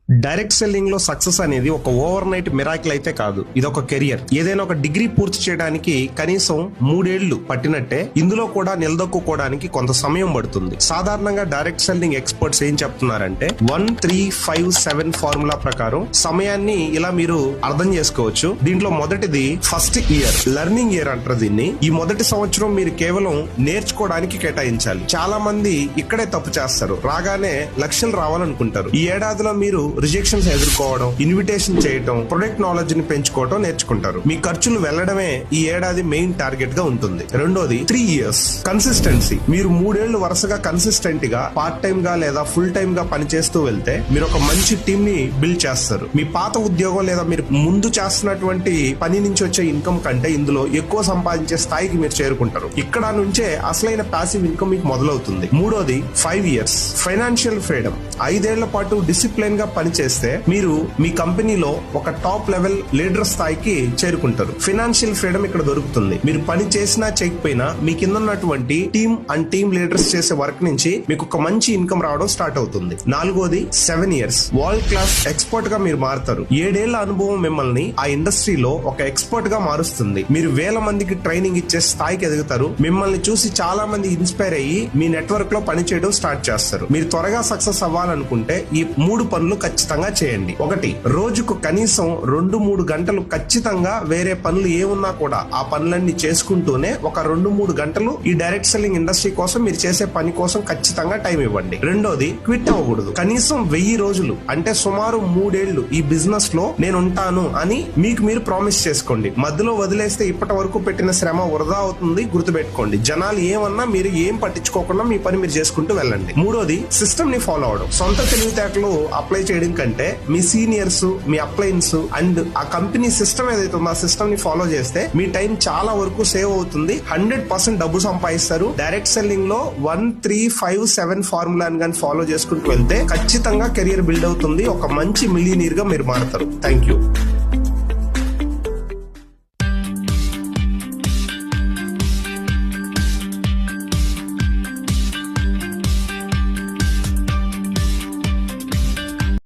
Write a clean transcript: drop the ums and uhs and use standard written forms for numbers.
Direct selling లో success అనేది ఒక ఓవర్ నైట్ మిరాకిల్ అయితే కాదు. ఇది ఒక కెరియర్. ఏదైనా ఒక డిగ్రీ పూర్తి చేయడానికి కనీసం 3 ఏళ్లు పట్టినట్టే ఇందులో కూడా నిలదొక్కుకోవడానికి కొంత సమయం పడుతుంది. సాధారణంగా డైరెక్ట్ సెల్లింగ్ ఎక్స్పర్ట్స్ ఏం చెప్తున్నారంటే 1-3-5-7 ఫార్ములా ప్రకారం సమయాన్ని ఇలా మీరు అర్థం చేసుకోవచ్చు. దీంట్లో మొదటిది ఫస్ట్ ఇయర్, లెర్నింగ్ ఇయర్ అంటారు దీన్ని. ఈ మొదటి సంవత్సరం మీరు కేవలం నేర్చుకోవడానికి కేటాయించాలి. చాలా మంది ఇక్కడే తప్పు చేస్తారు. రాగానే లక్షలు రావాలనుకుంటారు. ఈ ఏడాదిలో మీరు రిజెక్షన్స్ ఎదుర్కోవడం, ఇన్విటేషన్ చేయడం, ప్రొడక్ట్ నాలెడ్జ్ ని పెంచుకోవడం నేర్చుకుంటారు. మీ ఖర్చులు వెళ్లడమే ఈ ఏడాది మెయిన్ టార్గెట్ గా ఉంటుంది. రెండోది 3 ఇయర్స్ కన్సిస్టెన్సీ. మీరు 3 ఏళ్లు వరుసగా కన్సిస్టెంట్ గా పార్ట్ టైం గా లేదా ఫుల్ టైం గా పనిచేస్తూ వెళ్తే మీరు ఒక మంచి టీమ్ ని బిల్డ్ చేస్తారు. మీ పాత ఉద్యోగం లేదా మీరు ముందు చేస్తున్నటువంటి పని నుంచి వచ్చే ఇన్కమ్ కంటే ఇందులో ఎక్కువ సంపాదించే స్థాయికి మీరు చేరుకుంటారు. ఇక్కడ నుంచే అసలైన ప్యాసివ్ ఇన్కమ్ మీకు మొదలవుతుంది. మూడోది 5 ఇయర్స్ ఫైనాన్షియల్ ఫ్రీడమ్. 5 ఏళ్ల పాటు డిసిప్లిన్ గా పనిచేస్తే మీరు మీ కంపెనీలో ఒక టాప్ లెవెల్ లీడర్ స్థాయికి చేరుకుంటారు. ఫైనాన్షియల్ ఫ్రీడమ్ ఇక్కడ దొరుకుతుంది. మీరు పని చేసినా చేయకపోయినా మీ కింద ఉన్నటువంటి టీమ్ అండ్ టీమ్ లీడర్స్ చేసే వర్క్ నుంచి మీకు ఒక మంచి ఇన్కమ్ రావడం స్టార్ట్ అవుతుంది. నాలుగోది 7 ఇయర్స్ వరల్డ్ క్లాస్ ఎక్స్పర్ట్ గా మీరు మారుతారు. 7 ఏళ్ల అనుభవం మిమ్మల్ని ఆ ఇండస్ట్రీలో ఒక ఎక్స్పర్ట్ గా మారుస్తుంది. మీరు వేల మందికి ట్రైనింగ్ ఇచ్చే స్థాయికి ఎదుగుతారు. మిమ్మల్ని చూసి చాలా మంది ఇన్స్పైర్ అయ్యి మీ నెట్వర్క్ లో పని చేయడం స్టార్ట్ చేస్తారు. మీరు త్వరగా సక్సెస్ అవ్వాలనుకుంటే ఈ 3 పనులు ఖచ్చితంగా చేయండి. 1, రోజుకు కనీసం 2-3 గంటలు ఖచ్చితంగా వేరే పనులు ఏమున్నా కూడా ఆ పనులన్నీ చేసుకుంటూనే ఒక 2-3 గంటలు ఈ డైరెక్ట్ సెల్లింగ్ ఇండస్ట్రీ కోసం మీరు చేసే పని కోసం ఖచ్చితంగా టైం ఇవ్వండి. రెండోది క్విట్ అవ్వకూడదు. కనీసం 1000 రోజులు అంటే సుమారు 3 ఏళ్లు ఈ బిజినెస్ లో నేను ఉంటాను అని మీకు మీరు ప్రామిస్ చేసుకోండి. మధ్యలో వదిలేస్తే ఇప్పటి వరకు పెట్టిన శ్రమ వృధా అవుతుంది. గుర్తుపెట్టుకోండి, జనాలు ఏమన్నా మీరు ఏం పట్టించుకోకుండా మీ పని మీరు చేసుకుంటూ వెళ్ళండి. మూడోది సిస్టమ్ ని ఫాలో అవడం. సొంత తెలివితేటలు అప్లై చేయడం కంటే మీ సీనియర్స్, మీ అప్లయన్స్ అండ్ ఆ కంపెనీ సిస్టమ్ ఏదైతే ఉందో ఆ సిస్టమ్ ని ఫాలో చేస్తే మీ టైం చాలా వరకు సేవ్ అవుతుంది. 100% డబ్బు సంపాదిస్తారు. డైరెక్ట్ సెల్లింగ్ లో 1-3-5-7 ఫార్ములాని కానీ ఫాలో చేసుకుంటూ వెళ్తే ఖచ్చితంగా కెరియర్ బిల్డ్ అవుతుంది. ఒక మంచి మిలియనీర్ గా మీరు మారుతారు. Thank you.